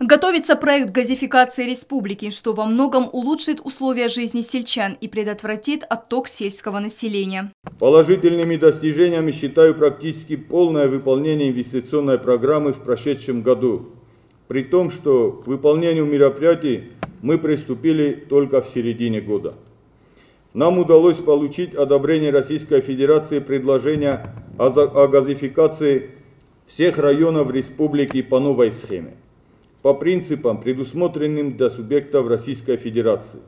Готовится проект газификации республики, что во многом улучшит условия жизни сельчан и предотвратит отток сельского населения. Положительными достижениями считаю практически полное выполнение инвестиционной программы в прошедшем году, при том, что к выполнению мероприятий мы приступили только в середине года. Нам удалось получить одобрение Российской Федерации предложения о газификации всех районов республики по новой схеме, по принципам, предусмотренным для субъектов Российской Федерации.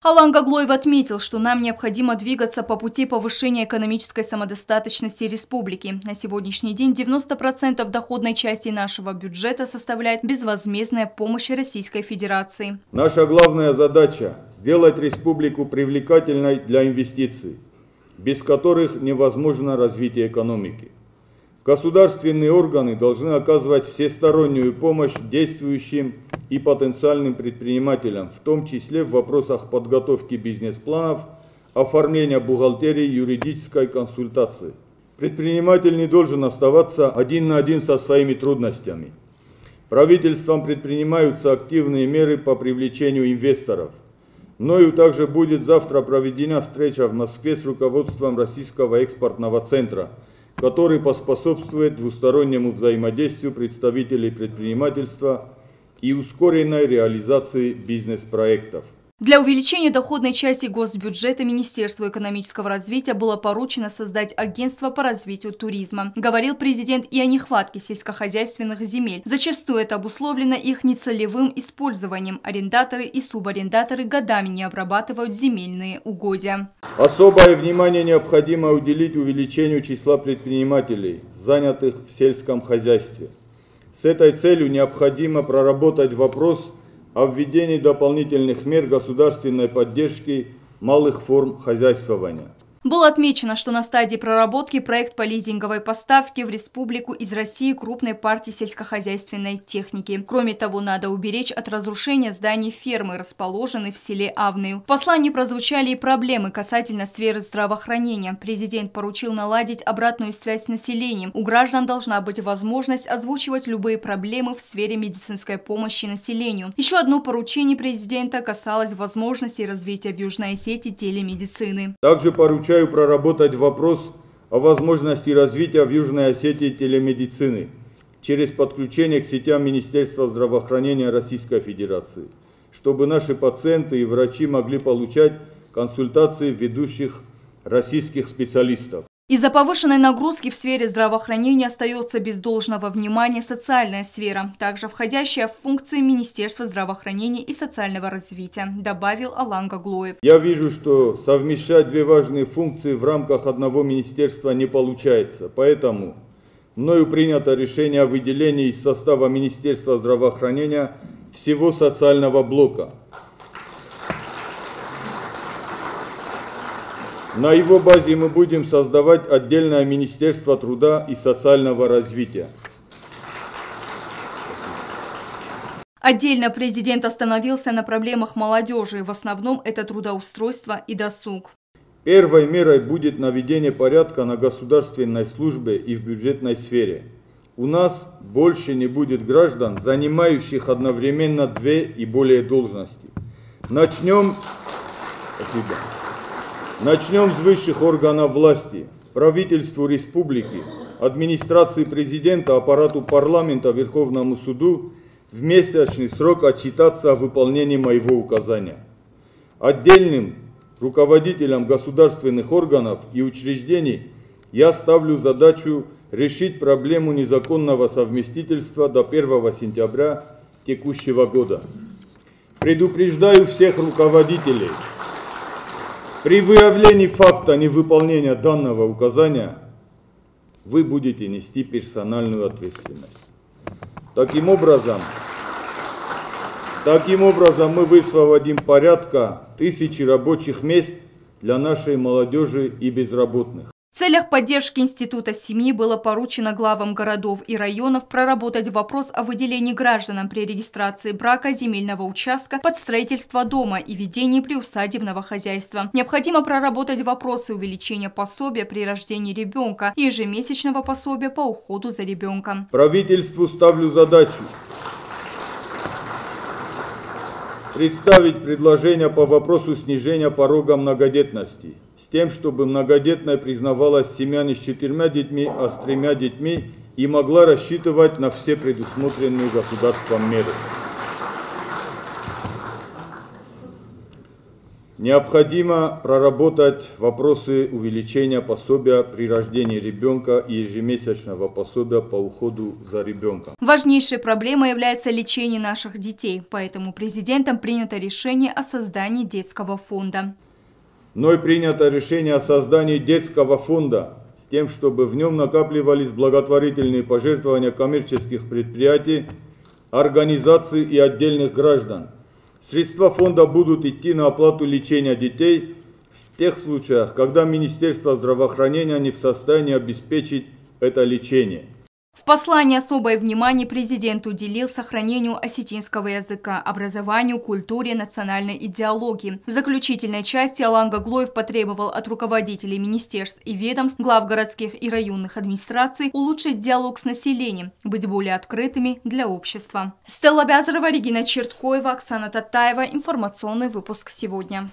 Алан Гаглоев отметил, что нам необходимо двигаться по пути повышения экономической самодостаточности республики. На сегодняшний день 90% доходной части нашего бюджета составляет безвозмездная помощь Российской Федерации. Наша главная задача – сделать республику привлекательной для инвестиций, без которых невозможно развитие экономики. Государственные органы должны оказывать всестороннюю помощь действующим и потенциальным предпринимателям, в том числе в вопросах подготовки бизнес-планов, оформления бухгалтерии, юридической консультации. Предприниматель не должен оставаться один на один со своими трудностями. Правительством предпринимаются активные меры по привлечению инвесторов. Мною также будет завтра проведена встреча в Москве с руководством Российского экспортного центра, который поспособствует двустороннему взаимодействию представителей предпринимательства и ускоренной реализации бизнес-проектов. Для увеличения доходной части госбюджета Министерству экономического развития было поручено создать агентство по развитию туризма. Говорил президент и о нехватке сельскохозяйственных земель. Зачастую это обусловлено их нецелевым использованием. Арендаторы и субарендаторы годами не обрабатывают земельные угодья. Особое внимание необходимо уделить увеличению числа предпринимателей, занятых в сельском хозяйстве. С этой целью необходимо проработать вопрос о введении дополнительных мер государственной поддержки малых форм хозяйствования. Было отмечено, что на стадии проработки проект по лизинговой поставке в республику из России крупной партии сельскохозяйственной техники. Кроме того, надо уберечь от разрушения зданий фермы, расположенной в селе Авную. В послании прозвучали и проблемы касательно сферы здравоохранения. Президент поручил наладить обратную связь с населением. У граждан должна быть возможность озвучивать любые проблемы в сфере медицинской помощи населению. Еще одно поручение президента касалось возможности развития в Южной Осетии телемедицины. Также поручаю проработать вопрос о возможности развития в Южной Осетии телемедицины через подключение к сетям Министерства здравоохранения Российской Федерации, чтобы наши пациенты и врачи могли получать консультации ведущих российских специалистов. Из-за повышенной нагрузки в сфере здравоохранения остается без должного внимания социальная сфера, также входящая в функции Министерства здравоохранения и социального развития, добавил Алан Гаглоев. Я вижу, что совмещать две важные функции в рамках одного министерства не получается, поэтому мною принято решение о выделении из состава Министерства здравоохранения всего социального блока. На его базе мы будем создавать отдельное Министерство труда и социального развития. Отдельно президент остановился на проблемах молодежи. В основном это трудоустройство и досуг. Первой мерой будет наведение порядка на государственной службе и в бюджетной сфере. У нас больше не будет граждан, занимающих одновременно две и более должности. Начнем с высших органов власти, правительству республики, администрации президента, аппарату парламента, Верховному суду в месячный срок отчитаться о выполнении моего указания. Отдельным руководителям государственных органов и учреждений я ставлю задачу решить проблему незаконного совместительства до 1 сентября текущего года. Предупреждаю всех руководителей. При выявлении факта невыполнения данного указания вы будете нести персональную ответственность. Таким образом, мы высвободим порядка 1000 рабочих мест для нашей молодежи и безработных. В целях поддержки Института семьи было поручено главам городов и районов проработать вопрос о выделении гражданам при регистрации брака земельного участка под строительство дома и ведении приусадебного хозяйства. Необходимо проработать вопросы увеличения пособия при рождении ребенка и ежемесячного пособия по уходу за ребенком. Правительству ставлю задачу представить предложение по вопросу снижения порога многодетности, с тем, чтобы многодетной признавалась семья не с 4 детьми, а с 3 детьми и могла рассчитывать на все предусмотренные государством меры. Необходимо проработать вопросы увеличения пособия при рождении ребенка и ежемесячного пособия по уходу за ребенком. Важнейшей проблемой является лечение наших детей, поэтому президентом принято решение о создании детского фонда. Мной принято решение о создании детского фонда с тем, чтобы в нем накапливались благотворительные пожертвования коммерческих предприятий, организаций и отдельных граждан. Средства фонда будут идти на оплату лечения детей в тех случаях, когда Министерство здравоохранения не в состоянии обеспечить это лечение. В послании особое внимание президент уделил сохранению осетинского языка, образованию, культуре, национальной идеологии. В заключительной части Алан Гаглоев потребовал от руководителей министерств и ведомств, глав городских и районных администраций улучшить диалог с населением, быть более открытыми для общества. Стелла Бязарова, Регина Черткоева, Оксана Татаева. Информационный выпуск сегодня.